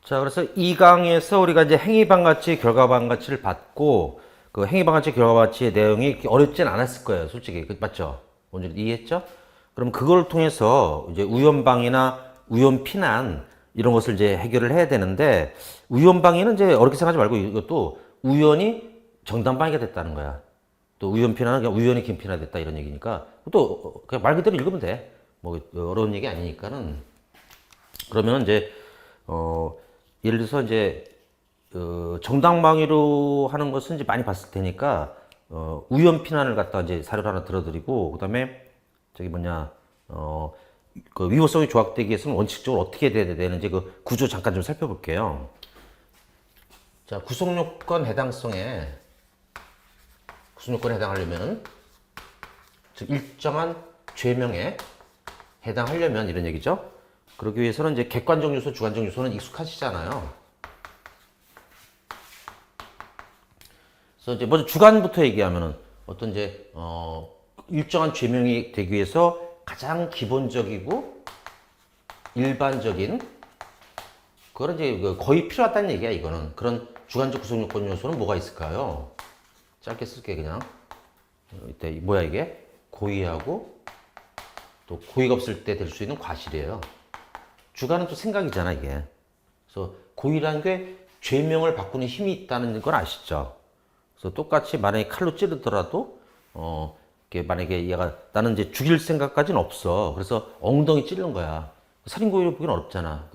자, 그래서 이 강에서 우리가 이제 행위방가치, 결과방가치를 받고 그 행위방가치, 결과방가치의 내용이 이렇게 어렵진 않았을 거예요, 솔직히. 맞죠? 먼저 이해했죠? 그럼 그걸 통해서 이제 우연방이나 우연피난 이런 것을 이제 해결을 해야 되는데 우연방위는 이제 어렵게 생각하지 말고 이것도 우연이 정당방위가 됐다는 거야. 또 우연피난은 그냥 우연히 긴피나 됐다 이런 얘기니까 또 그냥 말 그대로 읽으면 돼. 뭐 어려운 얘기 아니니까는 그러면 이제 예를 들어서 이제 정당방위로 하는 것은 이제 많이 봤을 테니까 우연 피난을 갖다 이제 사례를 하나 들어드리고 그다음에 저기 뭐냐 그 위법성이 조각되기 위해서는 원칙적으로 어떻게 돼야 되는지 그 구조 잠깐 좀 살펴볼게요. 자, 구속요건 해당성에 구속요건에 해당하려면 즉 일정한 죄명에 해당하려면 이런 얘기죠. 그러기 위해서는 이제 객관적 요소, 주관적 요소는 익숙하시잖아요. 그래서 이제 먼저 주관부터 얘기하면은 어떤 이제 일정한 죄명이 되기 위해서 가장 기본적이고 일반적인 그런 이제 거의 필요하다는 얘기야 이거는. 그런 주관적 구성 요건 요소는 뭐가 있을까요? 짧게 쓸게 그냥. 이때 뭐야 이게? 고의하고 또 고의가 없을 때 될 수 있는 과실이에요. 주관은 또 생각이잖아 이게. 그래서 고의라는 게 죄명을 바꾸는 힘이 있다는 걸 아시죠? 그래서 똑같이 만약에 칼로 찌르더라도 만약에 얘가 나는 이제 죽일 생각까지는 없어. 그래서 엉덩이 찌르는 거야. 살인고의로 보기는 어렵잖아.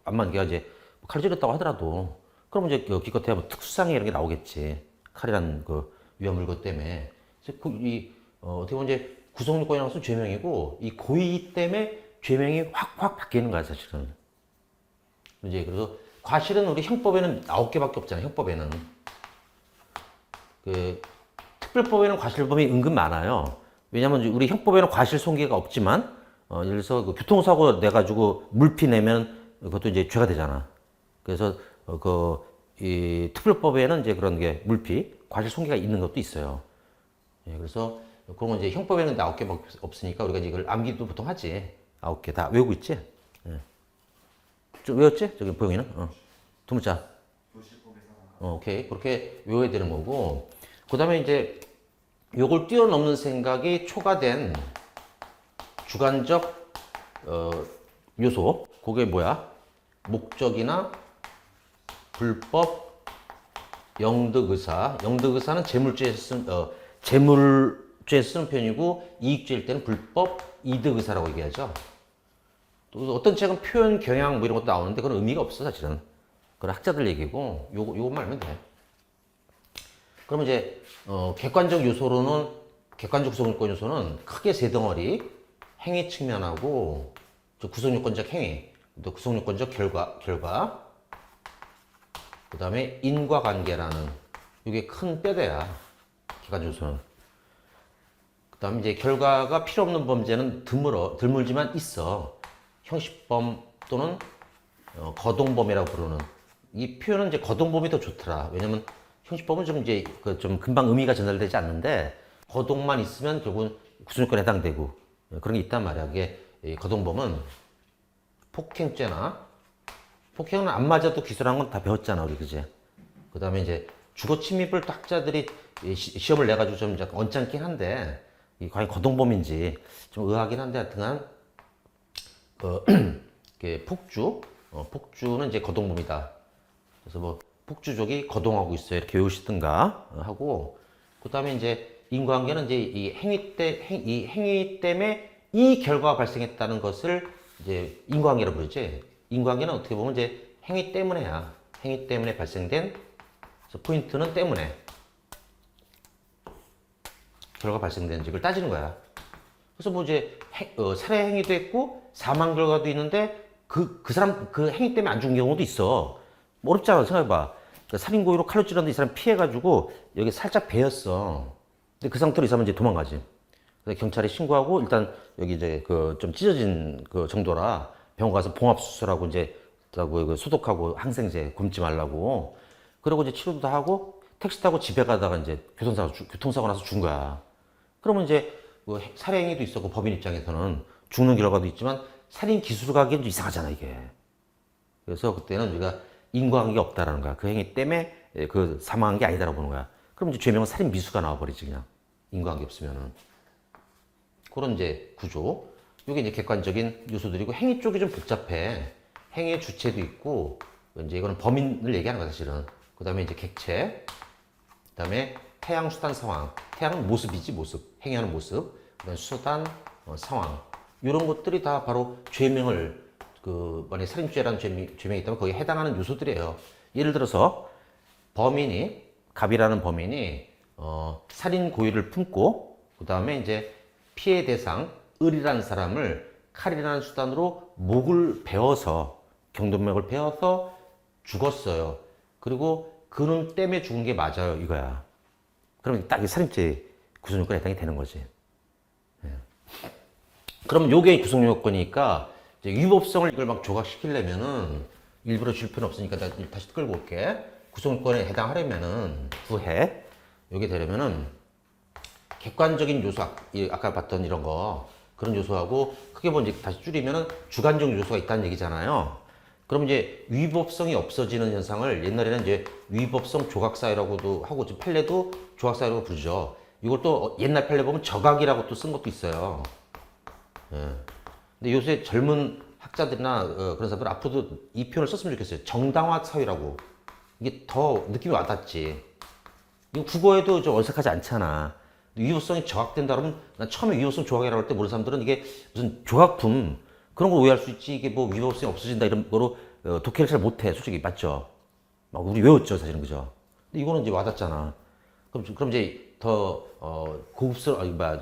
암만 걔가 이제 칼로 찌르었다고 하더라도 그럼 이제 기껏해야 뭐 특수상해 이런 게 나오겠지. 칼이란 그 위험 물고 때문에. 그래서 어떻게 보면 이제 구속요건이라는 것은 죄명이고 이 고의 때문에 죄명이 확 바뀌는 거야 사실은. 이제 그래서 과실은 우리 형법에는 9개밖에 없잖아. 형법에는 그 특별법에는 과실범위 은근 많아요. 왜냐면 우리 형법에는 과실 손괴가 없지만 예를 들어서 그 교통사고 내 가지고 물피 내면 그것도 이제 죄가 되잖아. 그래서 이 특별법에는 이제 그런 게 물피 과실 손괴가 있는 것도 있어요. 예, 그래서 그런 건 이제 형법에는 9개밖에 없으니까 우리가 이걸 암기도 보통 하지. 9개 다 외우고 있지? 예. 좀 외웠지? 저기 보영이는? 두 문자. 오케이. 그렇게 외워야 되는 거고. 그 다음에 이제 요걸 뛰어넘는 생각이 초과된 주관적 요소. 그게 뭐야? 목적이나 불법 영득의사. 영득의사는 재물죄에 쓰는 편이고 이익죄일 때는 불법 이득의사라고 얘기하죠. 또 어떤 책은 표현 경향 뭐 이런 것도 나오는데 그건 의미가 없어 사실은. 그건 학자들 얘기고 요것만 알면 돼. 그러면 이제 객관적 요소로는 객관적 구성요건 요소는 크게 세 덩어리 행위 측면하고 구성요건적 행위 또 구성요건적 결과 그 다음에 인과관계라는 이게 큰 뼈대야 객관적 요소는. 그 다음에 이제 결과가 필요 없는 범죄는 드물지만 있어. 형식범 또는 거동범이라고 부르는 이 표현은 이제 거동범이 더 좋더라. 왜냐면 형식범은 좀 이제 좀 금방 의미가 전달되지 않는데 거동만 있으면 결국은 구속요건에 해당되고 그런 게 있단 말이야. 그게 거동범은 폭행죄나 폭행은 안 맞아도 기소라는 건 다 배웠잖아 우리 그제. 그 다음에 이제 주거 침입을 또 학자들이 시험을 내가지고 좀 약간 언짢긴 한데 이 과연 거동범인지 좀 의아하긴 한데 하여튼간 폭주는 이제 거동범이다. 그래서 뭐 폭주족이 거동하고 있어요. 이렇게 외우시든가 하고 그 다음에 이제 인과관계는 이제 이 행위 때문에 이 결과가 발생했다는 것을 이제 인과관계라고 부르지. 인과관계는 어떻게 보면 이제 행위 때문에야. 행위 때문에 발생된 그래서 포인트는 때문에 결과가 발생되는지 그걸 따지는 거야. 그래서 뭐 이제 살해 행위도 했고 사망 결과도 있는데 그 사람 그 행위 때문에 안 죽은 경우도 있어. 뭐 어렵잖아. 생각해봐. 그러니까 살인고의로 칼로 찔렀는데 이 사람 피해가지고 여기 살짝 베었어. 근데 그 상태로 이 사람은 이제 도망가지. 그래서 경찰에 신고하고 일단 여기 이제 좀 찢어진 그 정도라 병원 가서 봉합 수술하고 이제 소독하고 항생제 굶지 말라고. 그러고 이제 치료도 다 하고 택시 타고 집에 가다가 이제 교통사고 나서 죽은 거야. 그러면 이제 살해 행위도 있었고 법인 입장에서는 죽는 결과도 있지만 살인 기술을 가기엔 좀 이상하잖아 이게. 그래서 그때는 우리가 인과관계가 없다라는 거야. 그 행위 때문에 그 사망한 게 아니다라고 보는 거야. 그럼 이제 죄명은 살인 미수가 나와버리지 그냥 인과관계 없으면은. 그런 이제 구조. 이게 이제 객관적인 요소들이고 행위 쪽이 좀 복잡해. 행위의 주체도 있고 이제 이거는 범인을 얘기하는 거야 사실은. 그다음에 이제 객체. 그다음에 태양, 수단, 상황. 태양은 모습이지 모습. 행위하는 모습. 그다음에 수단, 상황. 이런 것들이 다 바로 죄명을 만약에 살인죄라는 죄명이 있다면 거기에 해당하는 요소들이에요. 예를 들어서 범인이 갑이라는 범인이 살인 고의를 품고 그 다음에 이제 피해 대상 을이라는 사람을 칼이라는 수단으로 목을 베어서 경동맥을 베어서 죽었어요. 그리고 그놈 때문에 죽은 게 맞아요 이거야. 그러면 딱 이 살인죄 구성요건에 해당이 되는 거지. 예. 그러면 요게 구성요건이니까 이제 위법성을 이걸 막 조각시키려면은 일부러 줄 필요는 없으니까 다시 끌고 올게. 구성요건에 해당하려면은 구해. 요게 되려면은 객관적인 요소, 아까 봤던 이런 거, 그런 요소하고 크게 보면 이제 다시 줄이면은 주관적 요소가 있다는 얘기잖아요. 그럼 이제 위법성이 없어지는 현상을 옛날에는 이제 위법성 조각사유라고도 하고 지금 판례도 조각사유라고 부르죠. 이걸 또 옛날 판례 보면 저각이라고 또 쓴 것도 있어요. 예. 근데 요새 젊은 학자들이나 그런 사람들 앞으로도 이 표현을 썼으면 좋겠어요. 정당화 사유라고. 이게 더 느낌이 와닿지. 이거 국어에도 좀 어색하지 않잖아. 위법성이 저각된다 그러면 난 처음에 위법성 조각이라고 할 때 모르는 사람들은 이게 무슨 조각품 그런 걸 오해할 수 있지. 이게 뭐 위법성이 없어진다 이런 거로 독해를 잘 못해. 솔직히 맞죠? 막 우리 외웠죠 사실은 그죠? 근데 이거는 이제 와닿잖아. 그럼 이제 더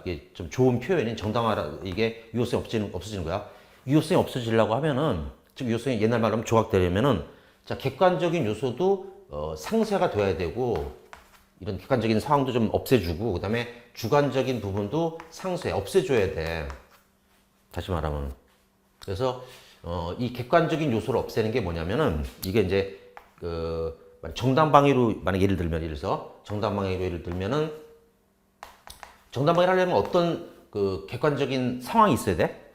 이게 좀 좋은 표현인 정당화라 이게 위법성이 없어지는 거야. 위법성이 없어지려고 하면은 즉 위법성이 옛날 말로 하면 조각되려면은 자 객관적인 요소도 상쇄가 돼야 되고 이런 객관적인 상황도 좀 없애주고 그다음에 주관적인 부분도 상쇄 없애줘야 돼. 다시 말하면 그래서 이 객관적인 요소를 없애는 게 뭐냐면은 이게 이제 정당방위로 만약 예를 들어서 정당방위로 예를 들면은 정당방위를 하려면 어떤 객관적인 상황이 있어야 돼?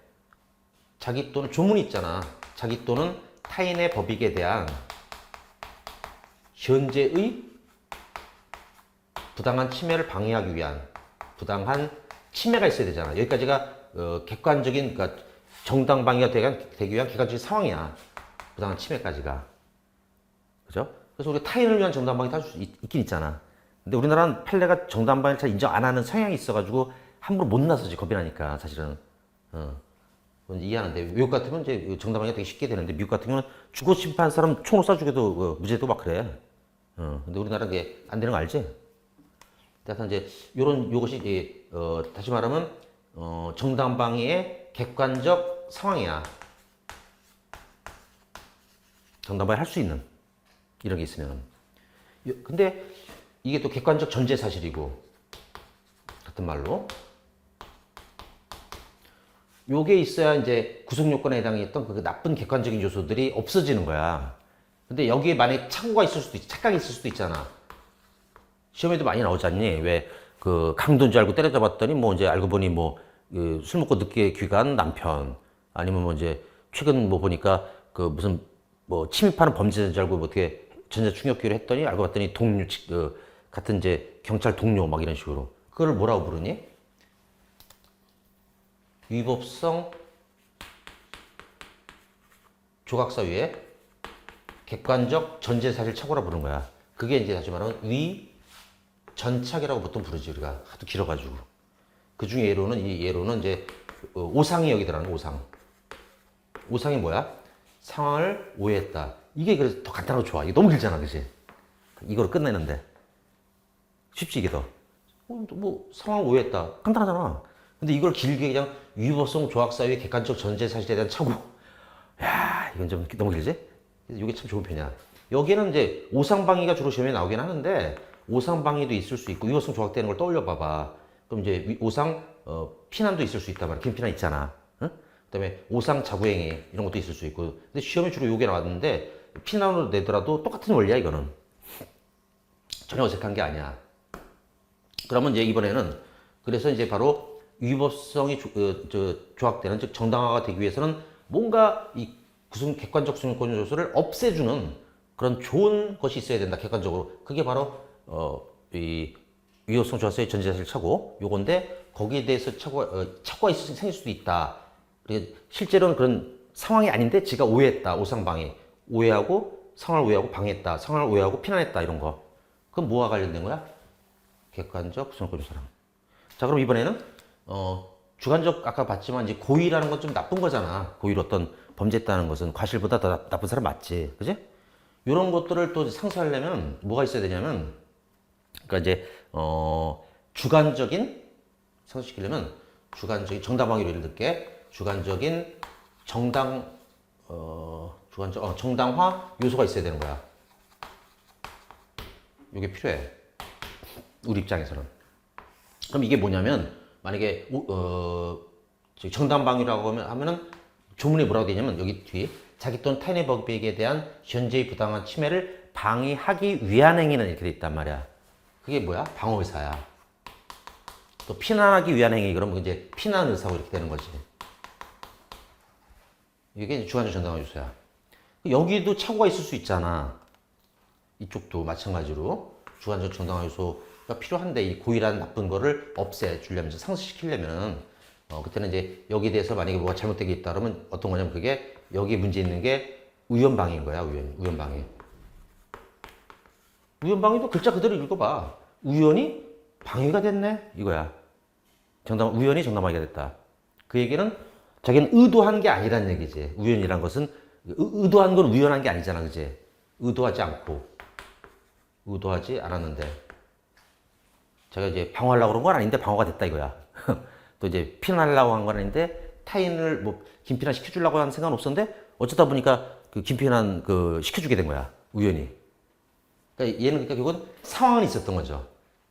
자기 또는 조문이 있잖아. 자기 또는 타인의 법익에 대한 현재의 부당한 침해를 방해하기 위한 부당한 침해가 있어야 되잖아. 여기까지가 객관적인 그러니까 정당방위가 되기 위한 객관적인 상황이야. 부당한 침해까지가. 그죠? 그래서 우리가 타인을 위한 정당방위도 할 수 있긴 있잖아. 근데 우리나라는 판례가 정당방위를 잘 인정 안 하는 성향이 있어가지고 함부로 못 나서지 겁이 나니까 사실은. 이해하는데 미국 같으면 이제 정당방위가 되게 쉽게 되는데 미국 같은 경우는 주거 침입한 사람 총으로 쏴 죽여도 무죄도 막 그래. 근데 우리나라는 그게 안 되는 거 알지? 그래서 이제 요것이 이제 다시 말하면 정당방위의 객관적 상황이야. 정당방위 할 수 있는 이런 게 있으면. 근데 이게 또 객관적 전제 사실이고 같은 말로 요게 있어야 이제 구속 요건에 해당했던 그 나쁜 객관적인 요소들이 없어지는 거야. 근데 여기에 만약에 착오가 있을 수도 있지, 착각이 있을 수도 있잖아. 시험에도 많이 나오지 않니? 왜 그 강도인 줄 알고 때려잡았더니 뭐 이제 알고 보니 뭐 술 먹고 늦게 귀가한 남편 아니면 뭐 이제 최근 뭐 보니까 그 무슨 뭐 침입하는 범죄자인 줄 알고 뭐 어떻게 전자충격기를 했더니 알고 봤더니 동료 같은 이제 경찰 동료 막 이런 식으로 그걸 뭐라고 부르니? 위법성 조각사유의 객관적 전제사실 착오라 부르는 거야. 그게 이제 다시 말하면 위전착이라고 보통 부르지 우리가 하도 길어가지고. 그 중에 예로는 이제 오상이 여기 들어가는 오상. 오상이 뭐야? 상황을 오해했다. 이게 그래서 더 간단하고 좋아. 이게 너무 길잖아, 그치? 이거로 끝내는데 쉽지 이게 더. 뭐 상황을 오해했다. 간단하잖아. 근데 이걸 길게 그냥 위법성 조각사유의 객관적 전제사실에 대한 착오. 야, 이건 좀 너무 길지? 이게 참 좋은 편이야. 여기에는 이제 오상방위가 주로 시험에 나오긴 하는데 오상방위도 있을 수 있고 위법성 조각되는 걸 떠올려 봐봐. 그럼 이제 오상 피난도 있을 수 있단 말이야. 김피난 있잖아. 응? 그다음에 오상 자구행위 이런 것도 있을 수 있고. 근데 시험에 주로 요게 나왔는데 피난으로 내더라도 똑같은 원리야 이거는. 전혀 어색한 게 아니야. 그러면 이제 이번에는 그래서 이제 바로 위법성이 조각되는 즉 정당화가 되기 위해서는 뭔가 이 객관적 구성권 요소를 없애주는 그런 좋은 것이 있어야 된다. 객관적으로. 그게 바로 이 위협성 조화수의 전제사실 착오 요건데 거기에 대해서 착오가 생길 수도 있다. 실제로는 그런 상황이 아닌데 지가 오해했다. 오상방해. 오해하고 상황을 오해하고 방해했다. 상황을 오해하고 피난했다. 이런 거. 그럼 뭐와 관련된 거야? 객관적 구성권 요소랑. 자, 그럼 이번에는 주관적 아까 봤지만 이제 고의라는 건 좀 나쁜 거잖아. 고의로 어떤 범죄했다는 것은 과실보다 더 나쁜 사람 맞지. 그지? 이런 것들을 또 상쇄하려면 뭐가 있어야 되냐면 그러니까 이제 주관적인 상쇄시키려면 주관적인 정당방위로 예를 들게 주관적인 정당화 요소가 있어야 되는 거야. 이게 필요해. 우리 입장에서는. 그럼 이게 뭐냐면 만약에 정당방위라고 하면은 조문에 뭐라고 되냐면 여기 뒤에 자기 또는 타인의 법익에 대한 현재의 부당한 침해를 방해하기 위한 행위는 이렇게 돼 있단 말이야. 그게 뭐야? 방어의사야. 또 피난하기 위한 행위 그러면 이제 피난의사고 이렇게 되는 거지. 이게 이제 주관적 정당화 요소야. 여기도 착오가 있을 수 있잖아. 이쪽도 마찬가지로 주관적 정당화 요소가 필요한데 이 고의란 나쁜 거를 없애주려면 상쇄시키려면 그때는 이제 여기에 대해서 만약에 뭐가 잘못된 게 있다 그러면 어떤 거냐면 그게 여기에 문제 있는 게 우연방해인 거야. 우연방해. 우연방해도 글자 그대로 읽어봐. 우연히 방해가 됐네 이거야. 우연히 정당방해가 됐다. 그 얘기는 자기는 의도한 게 아니란 얘기지. 우연이란 것은 의도한 건 우연한 게 아니잖아. 그지? 의도하지 않았는데 제가 이제 방어하려고 그런 건 아닌데 방어가 됐다 이거야. 또 이제 피난하려고 한 건 아닌데 타인을 뭐 김피난 시켜주려고 하는 생각은 없었는데 어쩌다 보니까 그 김피난 시켜주게 된 거야. 우연히. 그러니까 얘는 그러니까 결국은 상황은 있었던 거죠.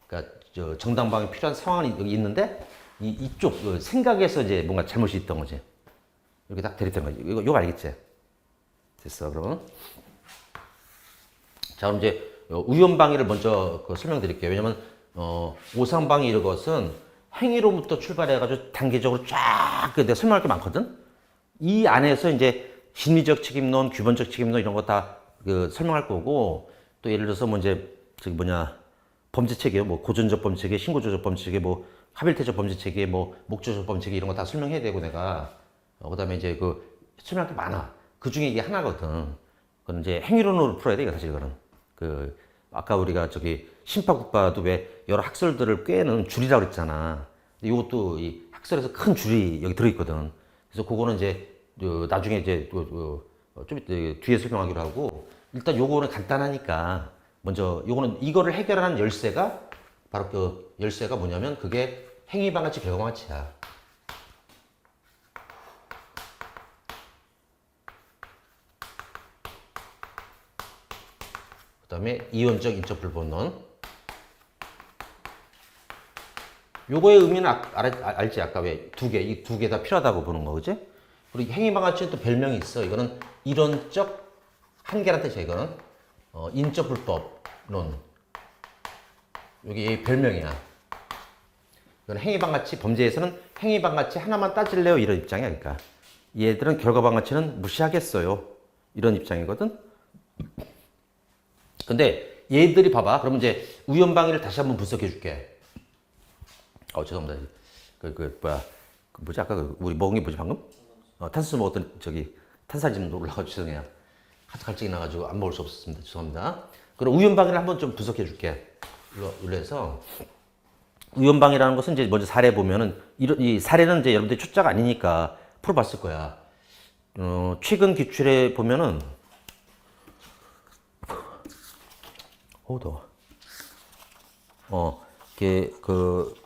그러니까 정당방위 필요한 상황이 여기 있는데 이쪽 생각에서 이제 뭔가 잘못이 있던 거지. 이렇게 딱 대립된 거지. 이거 알겠지? 됐어. 그러면 자 그럼 이제 우연방위를 먼저 설명드릴게요. 왜냐면 오상방위 이런 것은 행위로부터 출발해가지고 단계적으로 쫙 내가 설명할 게 많거든. 이 안에서 이제 심리적 책임론, 규범적 책임론 이런 거 다 설명할 거고 또 예를 들어서 뭐 이제 범죄 체계, 뭐 고전적 범죄 체계, 신고조적 범죄 체계, 뭐 하빌테적 범죄 체계, 뭐 목조적 범죄 체계 이런 거 다 설명해야 되고 내가 그다음에 이제 설명할 게 많아. 그 중에 이게 하나거든. 그건 이제 행위론으로 풀어야 돼 이거 사실 이거는. 아까 우리가 심파국가도 왜 여러 학설들을 꿰는 줄이라고 그랬잖아. 이것도 이 학설에서 큰 줄이 여기 들어있거든. 그래서 그거는 이제 나중에 이제 좀 뒤에 설명하기로 하고 일단 요거는 간단하니까 먼저 이거를 해결하는 열쇠가 바로 그 열쇠가 뭐냐면 그게 행위방해치 결과방해치야. 그 다음에 이원적 인적 불법론. 요거의 의미는 알지? 아까 왜 이 두 개 다 필요하다고 보는 거, 그지? 그리고 행위방해치는 또 별명이 있어. 이거는 이론적 한계란 뜻이야, 이거는. 인적 불법론. 여기 별명이야. 이건 행위방해치, 범죄에서는 행위방해치 하나만 따질래요? 이런 입장이야, 그러니까. 얘들은 결과방해치는 무시하겠어요. 이런 입장이거든? 근데 얘들이 봐봐. 그러면 이제 우연방위를 다시 한번 분석해 줄게. 죄송합니다. 뭐지? 아까 우리 먹은 게 뭐지, 방금? 탄수수 먹었던 탄산진 올라가지고 죄송해요. 갈증이 나가지고 안 먹을 수 없었습니다. 죄송합니다. 그럼 우연방위를 한번 좀 분석해 줄게. 이래서 우연방위라는 것은 이제 먼저 사례 보면은 이 사례는 이제 여러분들이 초짜가 아니니까 풀어봤을 거야. 최근 기출에 보면은 더워.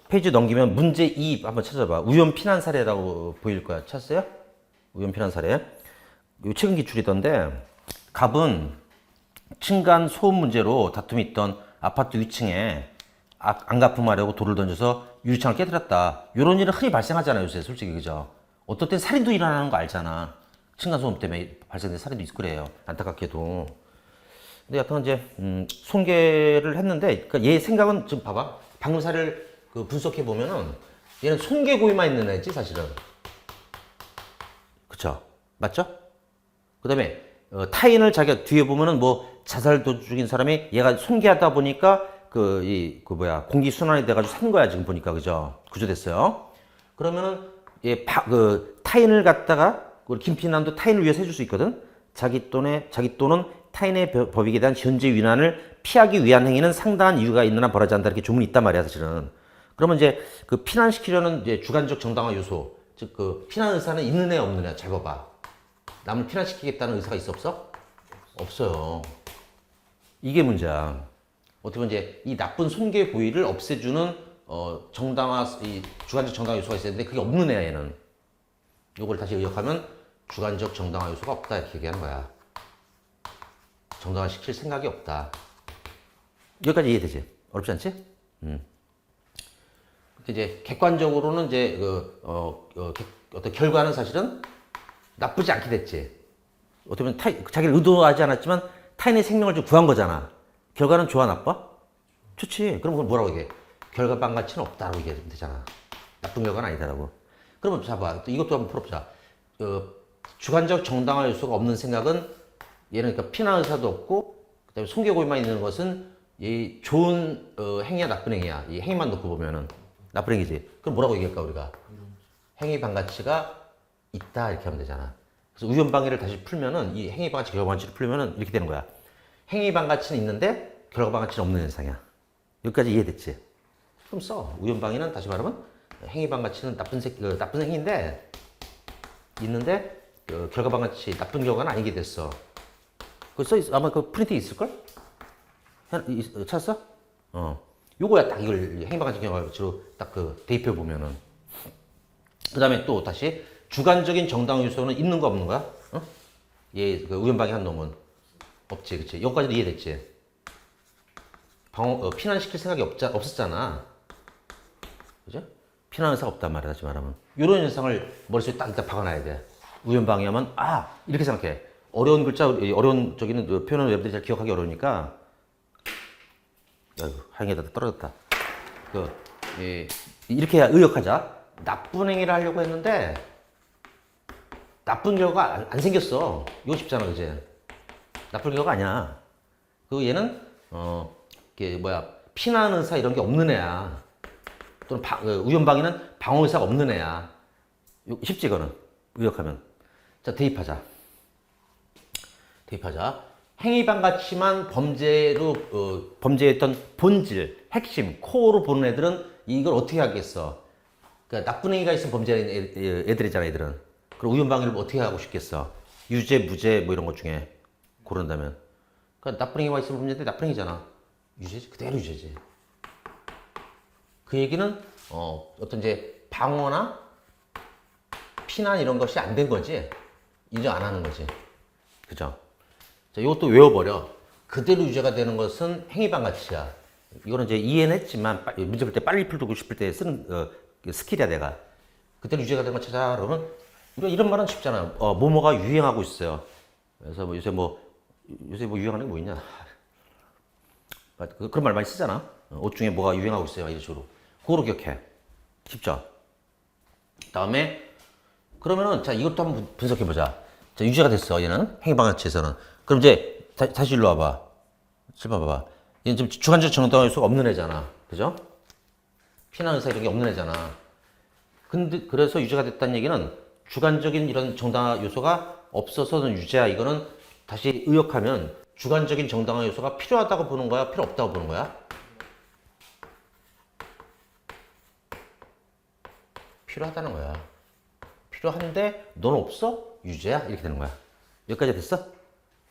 페이지 넘기면 문제 2 한번 찾아봐. 우연 피난 사례라고 보일 거야. 찾았어요? 우연 피난 사례. 요 최근 기출이던데 갑은 층간 소음 문제로 다툼이 있던 아파트 위층에 안 갚음하려고 돌을 던져서 유리창을 깨뜨렸다. 이런 일은 흔히 발생하잖아요, 요새 솔직히. 그죠? 어떨 땐 살인도 일어나는 거 알잖아. 층간 소음 때문에 발생된 살인도 있고 그래요. 안타깝게도. 근데 여튼 이제 손괴를 했는데 그러니까 얘 생각은 지금 봐봐. 방금 사례를 분석해 보면은 얘는 손괴 고의만 있는 애지 사실은. 그쵸? 맞죠? 그다음에 타인을 자기가 뒤에 보면은 뭐 자살 도중인 사람이 얘가 손괴하다 보니까 공기 순환이 돼가지고 산 거야 지금 보니까 그죠? 구조됐어요. 그러면은 타인을 갖다가 우리 김피난도 타인을 위해서 해줄 수 있거든. 자기 또는 타인의 법익에 대한 현재 위난을 피하기 위한 행위는 상당한 이유가 있느나 벌하지 않는다 이렇게 조문이 있단 말이야 사실은. 그러면 이제 그 피난시키려는 이제 주관적 정당화 요소, 즉 그 피난 의사는 있는 애 없는 애 잘 봐봐. 남을 피난시키겠다는 의사가 있어 없어? 없어요. 이게 문제야. 어떻게 보면 이제 이 나쁜 손괴 부위를 없애주는 이 주관적 정당화 요소가 있어야 되는데 그게 없는 애야 얘는. 요걸 다시 의역하면 주관적 정당화 요소가 없다 이렇게 얘기하는 거야. 정당화 시킬 생각이 없다. 여기까지 이해되지? 어렵지 않지? 이제 객관적으로는 이제 어떤 결과는 사실은 나쁘지 않게 됐지. 어떻게 보면 자기를 의도하지 않았지만 타인의 생명을 좀 구한 거잖아. 결과는 좋아 나빠? 좋지. 그럼 그건 뭐라고 얘기해? 결과반 가치는 없다라고 얘기하면 되잖아. 나쁜 결과는 아니다라고. 그러면 봐봐. 이것도 한번 풀어보자. 주관적 정당화 요소가 없는 생각은 얘는 그러니까 피난 의사도 없고 그다음에 손괴고의만 있는 것은 이 좋은 행위야 나쁜 행위야. 이 행위만 놓고 보면은 나쁜 행위지. 그럼 뭐라고 얘기할까 우리가? 행위 반가치가 있다 이렇게 하면 되잖아. 그래서 우연방해를 다시 풀면은 이 행위 반가치 결과 반가치를 풀면은 이렇게 되는 거야. 행위 반가치는 있는데 결과 반가치는 없는 현상이야. 여기까지 이해됐지? 그럼 써. 우연방해는 다시 말하면 행위 반가치는 나쁜 행위인데 있는데 결과 반가치 나쁜 결과는 아니게 됐어. 그 써 있어. 아마 그 프린트 있을걸? 찾았어? 요거야 딱 이걸 행위 반가치 결과 반가치로 딱 그 대입해 보면은. 그 다음에 또 다시 주관적인 정당 요소는 있는 거 없는 거야? 얘 그 우연방해 한 놈은 없지, 그치? 여기까지도 이해됐지? 피난시킬 생각이 없었잖아. 그죠? 피난 의사가 없단 말이야, 다시 말하면. 이런 현상을 머릿속에 딱 일단 박아놔야 돼. 우연방해하면, 이렇게 생각해. 어려운 글자, 어려운 표현을 여러분들이 잘 기억하기 어려우니까. 아이고, 하영이다 떨어졌다. 이렇게 의역하자. 나쁜 행위를 하려고 했는데, 나쁜 결과가 안 생겼어. 이거 쉽잖아, 그지? 나쁜 결과가 아니야. 얘는, 피난 의사 이런 게 없는 애야. 또는 우연방해는 방어 의사가 없는 애야. 쉽지, 이거는. 의역하면. 자, 대입하자. 행위반 가치만 범죄했던 본질, 핵심, 코어로 보는 애들은 이걸 어떻게 하겠어? 그러니까 나쁜 행위가 있으면 범죄하는 애들이잖아, 애들은. 그럼 우연방해를 어떻게 하고 싶겠어? 유죄, 무죄 뭐 이런 것 중에 고른다면. 그러니까 나쁜 행위가 있으면 범죄인데 나쁜 행위잖아. 유죄지? 그대로 유죄지. 그 얘기는 어떤 이제 방어나 피난 이런 것이 안 된 거지. 인정 안 하는 거지. 그죠? 자, 이것도 외워버려. 그대로 유죄가 되는 것은 행위반 가치야. 이거는 이제 이해는 했지만 문제 풀 때 빨리 풀고 싶을 때 쓰는 스킬이야 내가. 그대로 유죄가 되는 거 찾아. 그러면 이런 말은 쉽잖아. 뭐뭐가 유행하고 있어요. 그래서 요새 뭐 유행하는 게 뭐 있냐? 그런 말 많이 쓰잖아. 옷 중에 뭐가 유행하고 있어요. 이런 식으로. 그거로 기억해. 쉽죠? 다음에 그러면은 자 이것도 한번 분석해 보자. 자 유죄가 됐어. 얘는 행위반 가치에서는. 그럼 이제 다시 일로 와봐. 봐봐. 얘는 지금 주관적 정당화 요소가 없는 애잖아. 그죠? 피난 의사 이런 게 없는 애잖아. 근데 그래서 유죄가 됐다는 얘기는 주관적인 이런 정당화 요소가 없어서는 유죄야. 이거는 다시 의역하면 주관적인 정당화 요소가 필요하다고 보는 거야? 필요 없다고 보는 거야? 필요하다는 거야. 필요한데 넌 없어? 유죄야? 이렇게 되는 거야. 여기까지 됐어?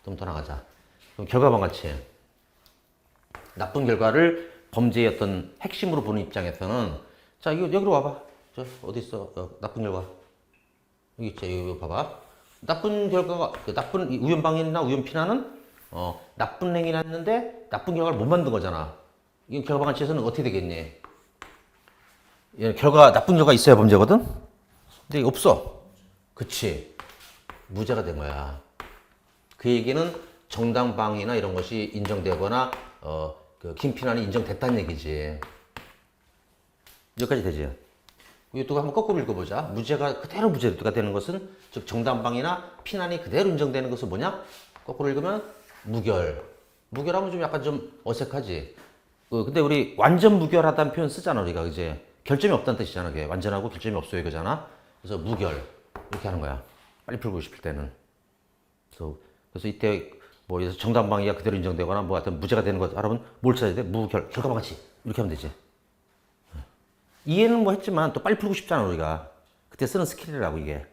좀 더 나가자. 그럼 결과만 같이 나쁜 결과를 범죄의 어떤 핵심으로 보는 입장에서는 자 이거 여기로 와봐. 저 어디 있어? 나쁜 결과 여기 있지. 여기 봐봐. 나쁜 결과가 나쁜 우연방해나 우연피난은 나쁜 행위를 했는데 나쁜 결과를 못 만든 거잖아. 이 결과관치에서는 어떻게 되겠니? 나쁜 결과 있어야 범죄거든? 근데 없어. 그치. 무죄가 된 거야. 그 얘기는 정당방위나 이런 것이 인정되거나 그 김피난이 인정됐다는 얘기지. 여기까지 되지? 이것도 한번 거꾸로 읽어보자. 무죄가 그대로 무죄가 되는 것은, 즉 정당방위나 피난이 그대로 인정되는 것은 뭐냐? 거꾸로 읽으면 무결. 무결하면 좀 약간 좀 어색하지. 근데 우리 완전 무결하다는 표현 쓰잖아, 우리가. 이제 결점이 없다는 뜻이잖아. 그게 완전하고 결점이 없어요, 이거잖아. 그래서 무결 이렇게 하는 거야. 빨리 풀고 싶을 때는. 그래서 이때 뭐 정당방위가 그대로 인정되거나 뭐 하여튼 무죄가 되는 것 알아보면 뭘 써야 돼? 무결, 결과만 같이 이렇게 하면 되지. 이해는 뭐 했지만 또 빨리 풀고 싶잖아, 우리가. 그때 쓰는 스킬이라고, 이게.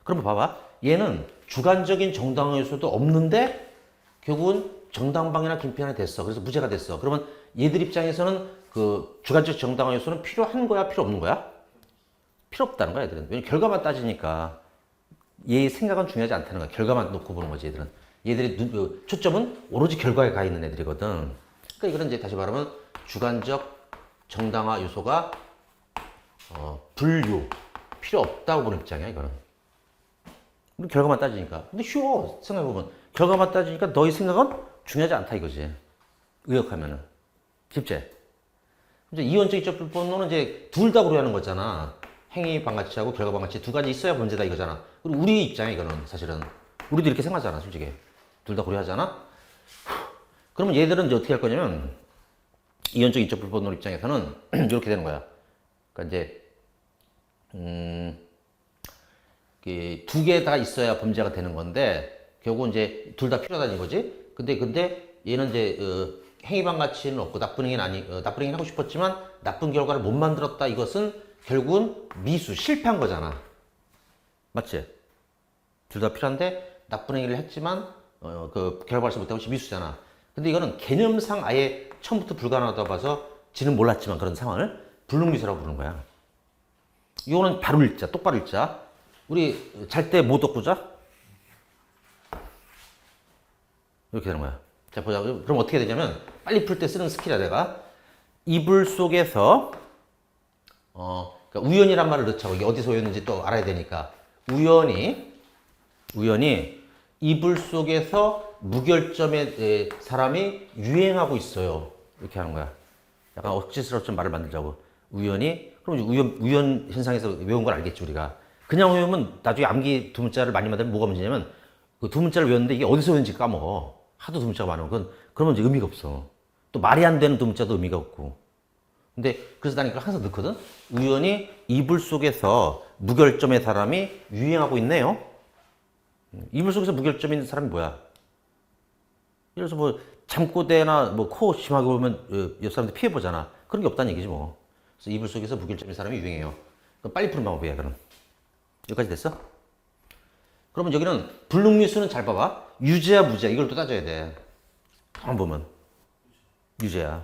그럼 봐봐. 얘는 주관적인 정당화 요소도 없는데 결국은 정당방위나 김피난이 됐어. 그래서 무죄가 됐어. 그러면 얘들 입장에서는 그 주관적 정당화 요소는 필요한 거야, 필요 없는 거야? 필요 없다는 거야, 얘들은. 왜냐면 결과만 따지니까 얘의 생각은 중요하지 않다는 거야. 결과만 놓고 보는 거지, 얘들은. 얘들의 초점은 오로지 결과에 가 있는 애들이거든. 그러니까 이거는 이제 다시 말하면 주관적 정당화 요소가 분류 필요 없다고 보는 입장이야, 이거는. 우리 결과만 따지니까. 근데 쉬워, 생각해보면. 결과만 따지니까 너의 생각은 중요하지 않다, 이거지. 의역하면은. 쉽지? 이제 이원적 이적 불법론은 이제 둘 다 고려하는 거잖아. 행위 방가치하고 결과 방가치 두 가지 있어야 문제다, 이거잖아. 그리고 우리 입장이야, 이거는 사실은. 우리도 이렇게 생각하잖아, 솔직히. 둘 다 고려하잖아? 그러면 얘들은 이제 어떻게 할 거냐면, 이원적 이적 불법론 입장에서는 이렇게 되는 거야. 그러니까 이제, 두 개 다 있어야 범죄가 되는 건데, 결국 이제 둘 다 필요하다는 거지. 근데 얘는 이제 행위반 가치는 없고 나쁜 행위는 하고 싶었지만 나쁜 결과를 못 만들었다. 이것은 결국은 미수, 실패한 거잖아. 맞지? 둘 다 필요한데 나쁜 행위를 했지만 그 결과를 못하고 미수잖아. 근데 이거는 개념상 아예 처음부터 불가능하다 봐서 지는 몰랐지만 그런 상황을 불능미수라고 부르는 거야. 이거는 바로 읽자, 똑바로 읽자. 우리 잘 때 뭐 듣고 자? 이렇게 되는 거야. 자, 보자. 그럼 어떻게 되냐면, 빨리 풀 때 쓰는 스킬이야, 내가. 이불 속에서, 그러니까 우연이란 말을 넣자고. 이게 어디서 오였는지 또 알아야 되니까. 우연히, 이불 속에서 무결점의 사람이 유행하고 있어요. 이렇게 하는 거야. 약간 억지스럽게 말을 만들자고. 우연히, 그럼 우연 현상에서 외운 걸 알겠지, 우리가. 그냥 외우면 나중에 암기 두 문자를 많이 만들면 뭐가 문제냐면, 그 두 문자를 외웠는데 이게 어디서 외웠는지 까먹어. 하도 두 문자가 많으면 그러면 이제 의미가 없어. 또 말이 안 되는 두 문자도 의미가 없고. 근데 그래서 나는 이걸 항상 넣거든. 우연히 이불 속에서 무결점의 사람이 유행하고 있네요. 이불 속에서 무결점인 사람이 뭐야? 예를 들어서 뭐 잠꼬대나 뭐 코 심하게 보면 옆 사람들 피해 보잖아. 그런 게 없다는 얘기지 뭐. 그래서 이불 속에서 무결점인 사람이 유행해요. 그럼 빨리 푸는 방법이야, 그럼. 여기까지 됐어? 그러면 여기는 불능미수는 잘 봐봐. 유죄야 무죄야 이걸 또 따져야 돼. 한번 보면 유죄야.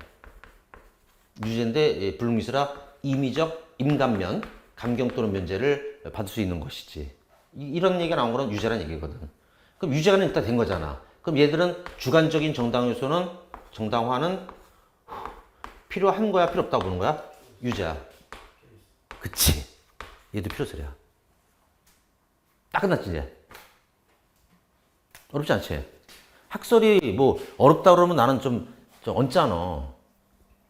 유죄인데 불능미수라 임의적 임감면 감경 또는 면제를 받을 수 있는 것이지. 이런 얘기가 나온 거는 유죄라는 얘기거든. 그럼 유죄가 일단 된 거잖아. 그럼 얘들은 주관적인 정당화는 필요한 거야 필요 없다고 보는 거야? 유죄야. 그치. 얘도 필요설이야. 딱 끝났지 이제. 어렵지 않지? 학설이 뭐 어렵다 그러면 나는 좀 언짢아.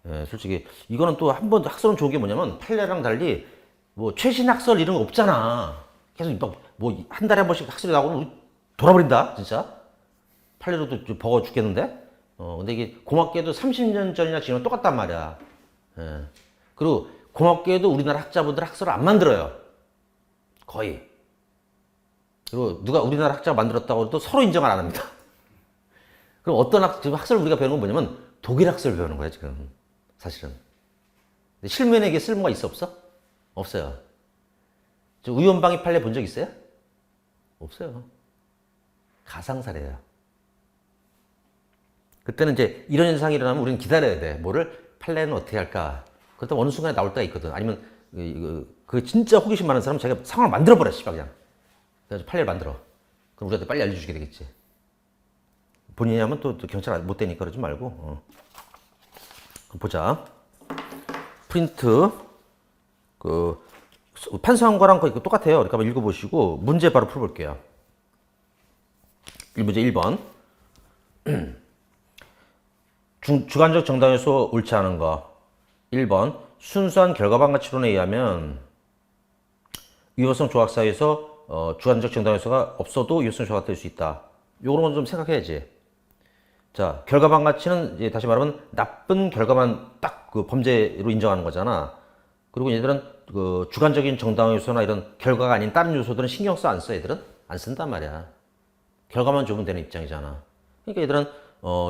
예, 솔직히 이거는 또 한 번 학설은 좋은 게 뭐냐면 판례랑 달리 뭐 최신 학설 이런 거 없잖아. 계속 뭐 한 달에 한 번씩 학설이 나오면 우리 돌아버린다 진짜. 판례로도 좀 버거 죽겠는데. 근데 이게 고맙게도 30년 전이나 지금 똑같단 말이야. 예. 그리고 고맙게도 우리나라 학자분들 학설을 안 만들어요. 거의. 그리고 누가 우리나라 학자가 만들었다고 해도 서로 인정을 안 합니다. 그럼 어떤 학설을 우리가 배우는 건 뭐냐면 독일 학설을 배우는 거야 지금 사실은. 실무에는 이게 쓸모가 있어 없어? 없어요. 우연방위 판례 본 적 있어요? 없어요. 가상사례야. 그때는 이제 이런 현상이 일어나면 우리는 기다려야 돼. 뭐를? 판례는 어떻게 할까? 그렇다면 어느 순간에 나올 때가 있거든. 아니면 그 진짜 호기심 많은 사람은 자기가 상황을 만들어버려 씨발 그냥. 그래서 판례를 만들어. 그럼 우리한테 빨리 알려주게 되겠지. 본인이 하면 또 경찰 못 되니까 그러지 말고. 그럼 보자. 프린트. 판사한 거랑 거의 똑같아요. 그러니까 한번 읽어보시고 문제 바로 풀어볼게요. 문제 1번. 주관적 정당 요소 옳지 않은 거. 1번. 순수한 결과방가치론에 의하면 유효성 조각 사이에서 주관적 정당 요소가 없어도 유효성 조각가 될 수 있다. 요런 건 좀 생각해야지. 자, 결과방가치는 이제 다시 말하면 나쁜 결과만 딱 그 범죄로 인정하는 거잖아. 그리고 얘들은 그 주관적인 정당 요소나 이런 결과가 아닌 다른 요소들은 신경 써 안 써? 얘들은 안 쓴단 말이야. 결과만 주면 되는 입장이잖아. 그러니까 얘들은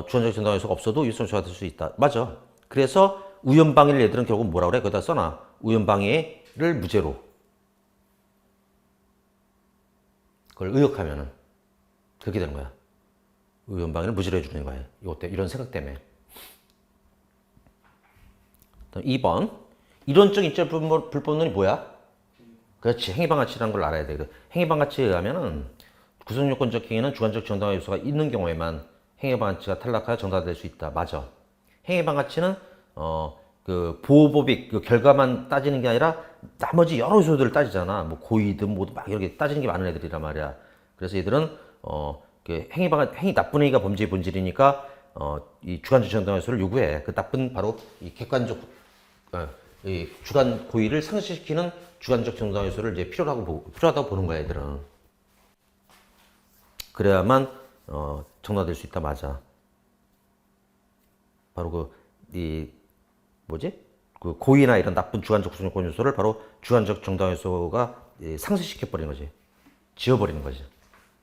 주관적 정당 요소가 없어도 유효성 조각가 될 수 있다. 맞아. 그래서 우연방해를 얘들은 결국 뭐라 그래? 거기다 써놔. 우연방해를 무죄로. 그걸 의역하면은 그렇게 되는 거야. 우연방해를 무죄로 해주는 거야. 이것 때문에, 이런 생각 때문에. 2번. 이론적 인적 불법론이 뭐야? 그렇지. 행위방가치라는 걸 알아야 돼. 그 행위방가치에 의하면은 구성요건적 행위는 주관적 정당화 요소가 있는 경우에만 행위방가치가 탈락하여 정당화될 수 있다. 맞아. 행위방가치는 그 보호법익 그 결과만 따지는 게 아니라 나머지 여러 요소들을 따지잖아. 뭐 고의든 뭐든 막 이렇게 따지는 게 많은 애들이란 말이야. 그래서 얘들은 그 행위 나쁜 행위가 범죄의 본질이니까 이 주관적 정당 요소를 요구해. 그 나쁜 바로 이 객관적 이 주관 고의를 상실시키는 주관적 정당 요소를 이제 필요하다고 보는 거야, 얘들은. 그래야만 정당화될 수 있다. 맞아. 바로 그 고의나 이런 나쁜 주관적 구성요건 요소를 바로 주관적 정당 요소가 상쇄시켜 버리는 거지. 지워버리는 거지.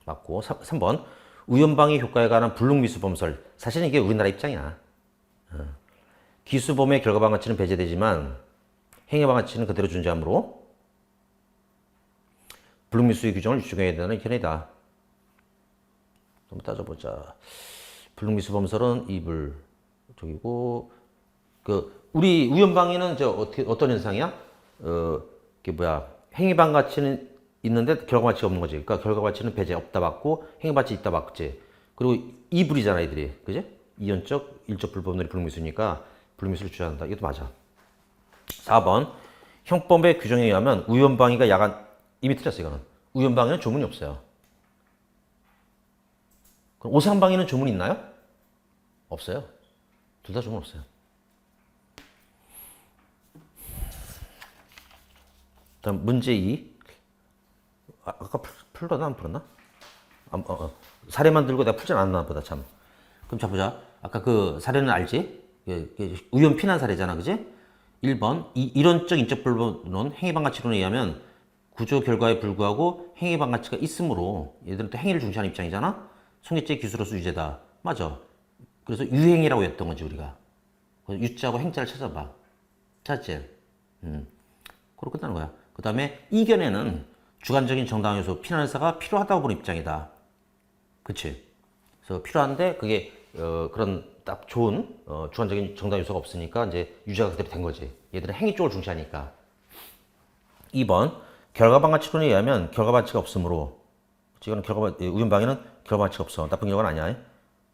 맞고. 3번. 우연방해 효과에 관한 불능미수 범설. 사실은 이게 우리나라 입장이야. 기수범의 결과방가치는 배제되지만 행위방가치는 그대로 존재하므로 불능미수의 규정을 유추해야 되는 견해다. 좀 따져보자. 불능미수 범설은 이불 저기고 우리 우연방해는 어떤 현상이야? 그게 뭐야? 행위방가치는 있는데 결과가치가 없는 거지. 그러니까 결과가치는 배제 없다 받고 행위방가치 있다 받지. 그리고 이불이잖아, 애들이. 그지? 이연적, 일적 불법론이 불능미수니까 불능미수를 주장한다. 이것도 맞아. 4번. 형법의 규정에 의하면 우연방해가 야간 이미 틀렸어, 이거는. 우연방해는 조문이 없어요. 그럼 오상방해는 조문이 있나요? 없어요. 둘 다 조문 없어요. 다음 문제 2. 아까 풀었나 안 풀었나? 사례만 들고 내가 풀진 않았나 보다 참. 그럼 자 보자. 아까 그 사례는 알지? 우연 피난 사례잖아, 그지? 1번 이론적 인적 불법론 행위방가치론에 의하면 구조 결과에 불구하고 행위방가치가 있으므로 얘들은 또 행위를 중시하는 입장이잖아. 송해죄 기수로서 유죄다. 맞아. 그래서 유행이라고 했던 거지 우리가. 유자하고 행자를 찾아봐. 찾았지? 그로 끝나는 거야. 그 다음에 이견에는 주관적인 정당 요소 피난 의사가 필요하다고 보는 입장이다. 그치? 그래서 필요한데 그게 그런 딱 좋은 주관적인 정당 요소가 없으니까 이제 유죄가 그대로 된 거지. 얘들은 행위 쪽을 중시하니까. 2번 결과방가치론에 의하면 결과방가치가 없으므로 이거는 우연방해는 결과방가치가 없어. 나쁜 결과는 아니야.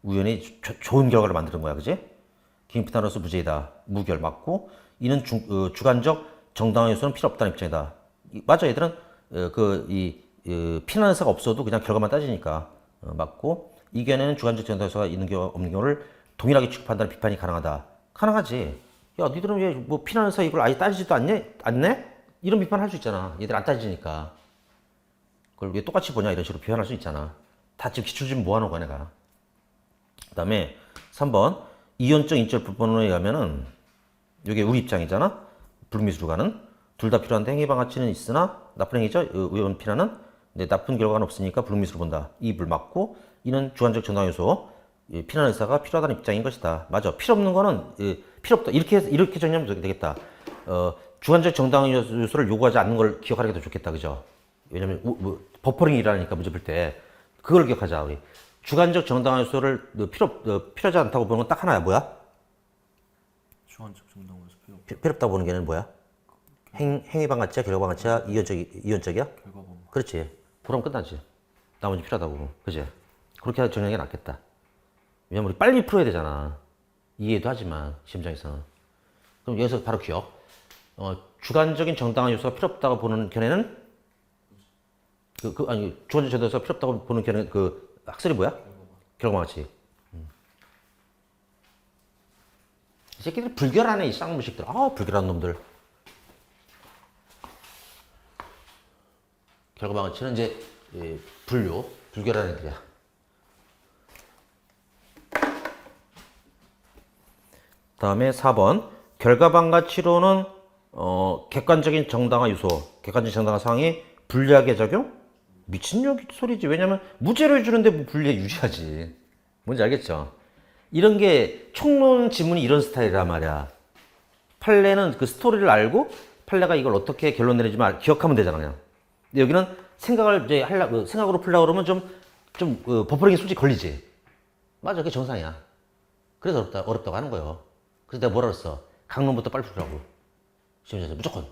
우연히 좋은 결과를 만드는 거야, 그지? 기행피난으로서 무죄이다. 무결 맞고 이는 주관적 정당한 요소는 필요 없다는 입장이다. 맞아, 얘들은 피난 의사가 없어도 그냥 결과만 따지니까 맞고 이견에는 주관적 정당 요소가 있는 경우 없는 경우를 동일하게 취급한다는 비판이 가능하다. 가능하지. 야, 니들은 왜 뭐 피난 의사 이걸 아예 따지지도 않네? 이런 비판을 할 수 있잖아. 얘들 안 따지니까. 그걸 왜 똑같이 보냐 이런 식으로 표현할 수 있잖아. 다 지금 기출 좀 모아놓은 거야, 내가. 그 다음에 3번 이론적 인적 불법론에 의하면은 이게 우리 입장이잖아. 불미수로 가는 둘 다 필요한데 행위방가치는 있으나 나쁜 행위죠. 우연 피난은 근데 나쁜 결과는 없으니까 불미수로 본다. 이 불 맞고 이는 주관적 정당 요소 피난 의사가 필요하다는 입장인 것이다. 맞아. 필요 없는 거는 필요 없다. 이렇게 정리하면 되겠다. 주관적 정당 요소를 요구하지 않는 걸 기억하는 게 더 좋겠다, 그죠? 왜냐면 버퍼링이라니까 문제 풀 때 그걸 기억하자 우리. 주관적 정당 요소를 필요하지 않다고 보는 건 딱 하나야. 뭐야? 주관적 정당 요소 필요 없다고 보는 게는 뭐야? 행위방가치야, 결과방가치야, 이연적이야? 결과방. 그렇지. 그럼 끝나지. 나머지 필요하다고. 그지? 그렇게 정리하는 게 낫겠다. 왜냐면 우리 빨리 풀어야 되잖아. 이해도 하지만 시험장에서는. 그럼 여기서 바로 기억. 주관적인 정당한 요소가 필요 없다고 보는 견해는 주관적 정당 요소가 필요 없다고 보는 견해 학설이 뭐야? 결과방가치. 새끼들 불결하네, 이 쌍무식들. 아, 불결한 놈들. 결과방어치는 이제 불결한 애들이야. 다음에 4번. 결과방가 치료는 객관적인 정당화 요소, 객관적인 정당화 사항이 불리하게 작용? 미친년 소리지. 왜냐면 무죄로 해주는데 뭐 불리해 유지하지. 뭔지 알겠죠? 이런 게 총론 지문이 이런 스타일이란 말이야. 판례는 그 스토리를 알고 판례가 이걸 어떻게 결론 내리지 기억하면 되잖아 그냥. 근데 여기는 생각을 이제 생각으로 풀려고 그러면 좀 버퍼링이 솔직히 걸리지. 맞아, 그게 정상이야. 그래서 어렵다고 하는 거예요. 그래서 내가 뭐라 그랬어? 강론부터 빨리 풀라고. 시험에서 무조건.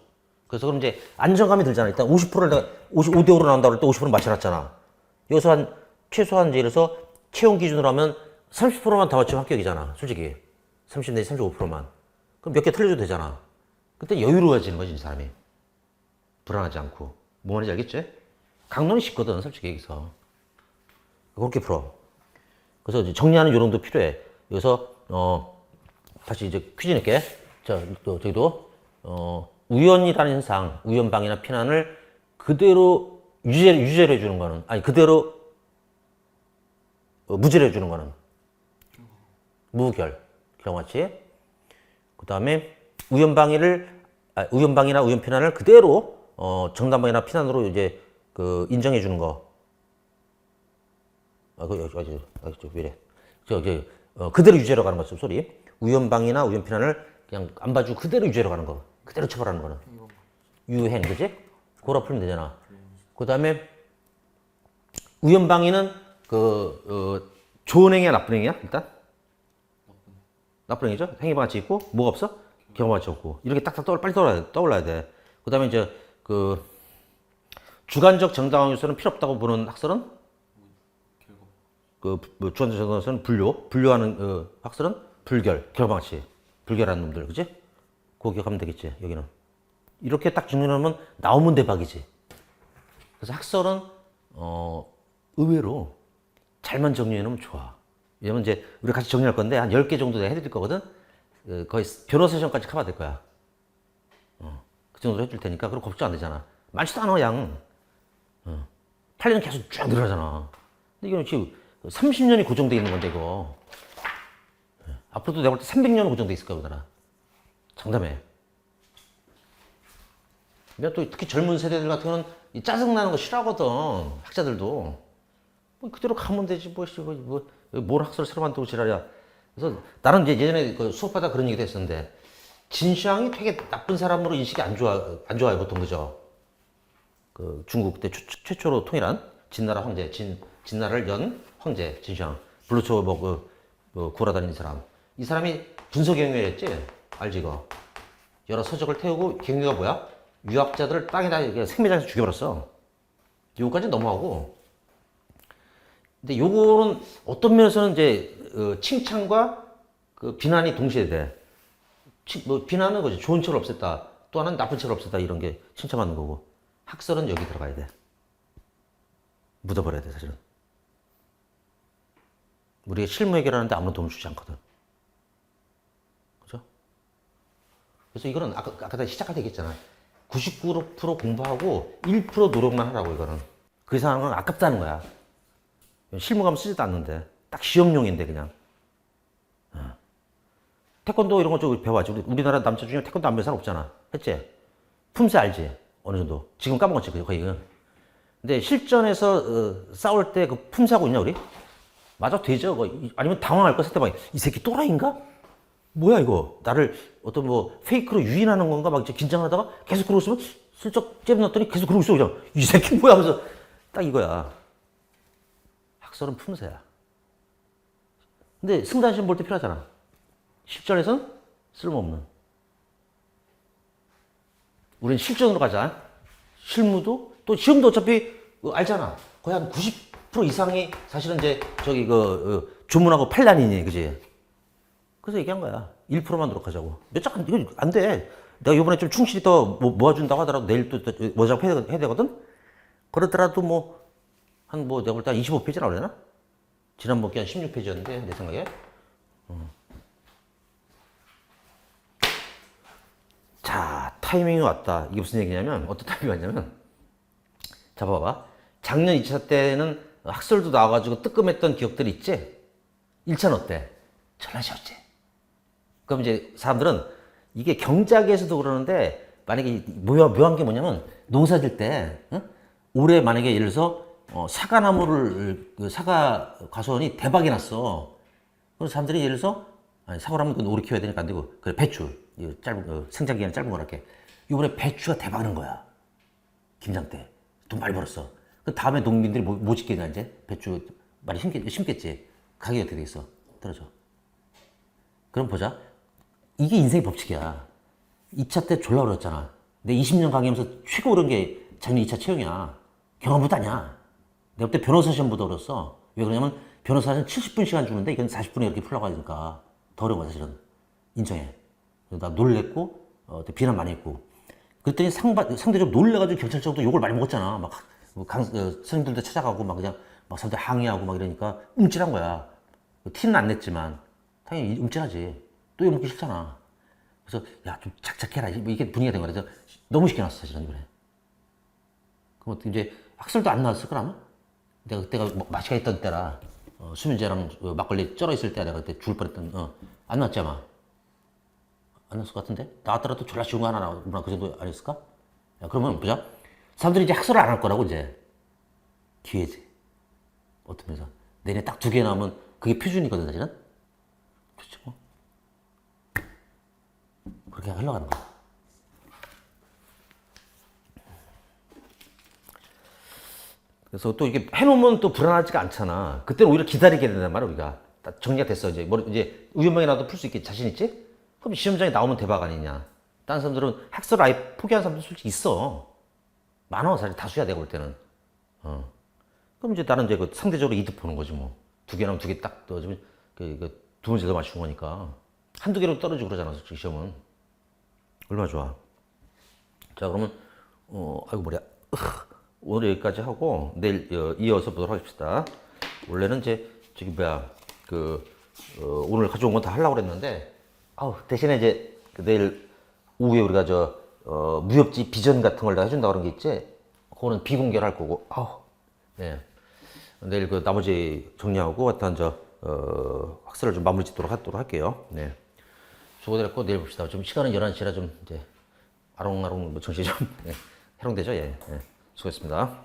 그래서 그럼 이제 안정감이 들잖아. 일단 50%를 내가 55대 5로 나온다고 할 때 50%는 맞춰놨잖아. 여기서 최소한 이제 이래서 채용 기준으로 하면 30%만 더 맞추면 합격이잖아. 솔직히. 30 내지 35%만. 그럼 몇 개 틀려줘도 되잖아. 그때 여유로워지는 거지, 이 사람이. 불안하지 않고. 뭐 말인지 알겠지? 강론이 쉽거든, 솔직히 여기서. 그렇게 풀어. 그래서 이제 정리하는 요령도 필요해. 여기서, 다시 이제 퀴즈 낼게. 자, 또 저기도, 우연이라는 현상, 우연방이나 피난을 그대로 유죄로 해주는 거는, 아니, 그대로 무죄로 해주는 거는 무결. 경화치. 그 다음에 우연방이나 우연피난을 그대로 정당방이나 피난으로 이제 그 인정해 주는 거. 왜래? 그대로 유죄로 가는 거 소리. 우연방이나 우연피난을 그냥 안 봐주고 그대로 유죄로 가는 거. 그대로 처벌하는 거는. 유행, 그지? 그거라 풀면 되잖아. 그 다음에 우연방위는 좋은 행위야, 나쁜 행위야? 일단? 나쁜 행위죠? 행위가 같이 있고, 뭐가 없어? 경험가 같이 없고. 이렇게 딱딱 빨리 떠올라야 돼. 그 다음에 이제, 주관적 정당화 요소는 필요 없다고 보는 학설은? 주관적 정당화 요소는 분류하는 학설은? 불결, 결방치. 불결한 놈들, 그지? 그거 기억하면 되겠지, 여기는. 이렇게 딱 정리하면 나오면 대박이지. 그래서 학설은, 의외로 잘만 정리해 놓으면 좋아. 왜냐면 이제 우리 같이 정리할 건데 한 10개 정도 내가 해드릴 거거든? 거의 변호사 시험까지 커버 될 거야. 그 정도로 해줄 테니까. 그럼 걱정 안 되잖아. 많지도 않아, 양. 8년 계속 쭉 늘어나잖아. 근데 이건 지금 30년이 고정돼 있는 건데, 이거. 앞으로도 내가 볼 때 300년은 고정돼 있을 거야, 우리나라. 장담해. 내가 또 특히 젊은 세대들 같은 경우는 이 짜증나는 거 싫어하거든. 학자들도. 뭐 그대로 가면 되지. 뭘 학설 새로 만들고 지랄이야. 그래서 나는 이제 예전에 그 수업하다 그런 얘기도 했었는데, 진시황이 되게 나쁜 사람으로 인식이 안 좋아요, 보통. 그죠? 중국 때 최초로 통일한 진나라 황제, 진나라를 연 황제, 진시황. 블루초 구라다니는 사람. 이 사람이 분서경유했지? 알지, 이거? 여러 서적을 태우고, 경유가 뭐야? 유학자들을 땅에다 생매장에서 죽여버렸어. 요거까지 넘어가고. 근데 요거는 어떤 면에서는 이제 칭찬과 비난이 동시에 돼. 비난은 거지. 좋은 철을 없앴다. 또 하나는 나쁜 철을 없앴다. 이런 게 칭찬받는 거고. 학설은 여기 들어가야 돼. 묻어버려야 돼, 사실은. 우리가 실무 해결하는데 아무런 도움 주지 않거든. 그죠? 그래서 이거는 아까 시작할 때 얘기했잖아. 99% 공부하고 1% 노력만 하라고, 이거는. 그 이상한 건 아깝다는 거야. 실무 가면 쓰지도 않는데. 딱 시험용인데, 그냥. 태권도 이런 거 좀 배워야지. 우리나라 남자 중에 태권도 안 배운 사람 없잖아. 했지? 품새 알지? 어느 정도. 지금 까먹었지, 거의. 근데 실전에서 싸울 때 그 품새하고 있냐, 우리? 맞아, 되죠. 아니면 당황할 거 상대방이. 이 새끼 또라이인가? 뭐야, 이거? 나를 어떤 페이크로 유인하는 건가? 막 이제 긴장하다가 계속 그러고 있으면 슬쩍 잽놨더니 계속 그러고 있어. 그냥. 이 새끼 뭐야? 하면서 딱 이거야. 학설은 품새야. 근데 승단시험 볼 때 필요하잖아. 실전에선 쓸모없는. 우린 실전으로 가자. 실무도, 또 시험도 어차피 알잖아. 거의 한 90% 이상이 사실은 이제 조문하고 판란이니, 그지? 그래서 얘기한 거야. 1%만 노력하자고. 이거 안 돼. 내가 이번에 좀 충실히 더 모아준다고 하더라도 내일 또 모자고 해야 되거든? 그러더라도 내가 볼 때 한 25페이지 나오려나? 지난번 게 한 16페이지였는데, 내 생각에. 타이밍이 왔다. 이게 무슨 얘기냐면, 어떤 타이밍이 왔냐면, 자, 봐봐. 작년 2차 때는 학설도 나와가지고 뜨끔했던 기억들이 있지? 1차는 어때? 전라 쉬웠지? 그럼 이제 사람들은 이게 경작에서도 그러는데, 만약에 묘한 게 뭐냐면, 농사 질 때, 올해 만약에 예를 들어서, 사과나무를, 그 사과 과수원이 대박이 났어. 그래서 사람들이 예를 들어서, 아니, 사과를 하면 오래 키워야 되니까 안 되고, 그래, 배추. 이거 짧은, 생장기간이 짧은 거랄게. 이번에 배추가 대박 난 거야. 김장 때. 돈 많이 벌었어. 그 다음에 농민들이 뭐 짓겠냐, 이제? 배추 많이 심겠지. 가격이 어떻게 되겠어? 떨어져. 그럼 보자. 이게 인생의 법칙이야. 2차 때 졸라 어렸잖아. 내 20년 강의하면서 최고 어려운 게 작년 2차 채용이야. 경험보다 아니야. 내가 그때 변호사 시험보다 어렸어. 왜 그러냐면 변호사는 70분 시간 주는데 이건 40분에 이렇게 풀려고 하니까 더 어려운 거야, 사실은. 인정해. 나 놀랬고, 비난 많이 했고. 그랬더니 상대적으로 놀래가지고 경찰청도 욕을 많이 먹었잖아. 막, 선생님들도 찾아가고 막 그냥 막 사람들 항의하고 막 이러니까 움찔한 거야. 티는 안 냈지만. 당연히 움찔하지. 또 욕먹기 싫잖아. 그래서 야, 좀 착착해라. 이게 분위기가 된 거야. 그래서 너무 시켜놨어, 사실은 이번에. 그럼 이제 학설도 안 나왔을 거라면? 내가 그때가 뭐 맛이가 있던 때라 수면제랑 막걸리 쩔어 있을 때 내가 그때 죽을 뻔했던 안 나왔지 아마? 안 나왔을 것 같은데? 나왔더라도 졸라 쉬운 거 하나 나오구나 그 정도 아니었을까? 야, 그러면 보자. 사람들이 이제 학설을 안 할 거라고 이제 기회지. 어떤 면에서 내내 딱 2개 나오면 그게 표준이거든 사실은. 그렇죠. 뭐. 그렇게 흘러가는 거야. 그래서 또 이게 해놓으면 또 불안하지가 않잖아. 그때는 오히려 기다리게 된단 말이야, 우리가. 딱 정리가 됐어. 이제 우연방에 나도 풀 수 있게 자신 있지? 그럼 시험장에 나오면 대박 아니냐. 다른 사람들은 학설을 아예 포기한 사람도 솔직히 있어. 많아, 사실 다수야, 내가 볼 때는. 그럼 이제 나는 이제 그 상대적으로 이득 보는 거지, 뭐. 2개 나오면 2개 딱 넣어주면, 두 문제 더 맞춘 거니까. 한두 개로 떨어지고 그러잖아, 솔직히 시험은. 얼마나 좋아. 자, 그러면, 아이고, 머리야. 오늘 여기까지 하고 내일 이어서 보도록 하겠습니다. 원래는 이제 저기 뭐야 오늘 가져온 건 다 하려고 그랬는데 대신에 이제 내일 오후에 우리가 무협지 비전 같은 걸 내가 해준다 그런 게 있지. 그거는 비공개를 할 거고 네. 내일 그 나머지 정리하고 어떤 학설을 좀 마무리 짓도록 하도록 할게요. 네. 수고들 했고 내일 봅시다. 좀 시간은 11시라 좀 이제 아롱아롱 뭐 정신이 좀 해롱되죠. 예. 수고했습니다.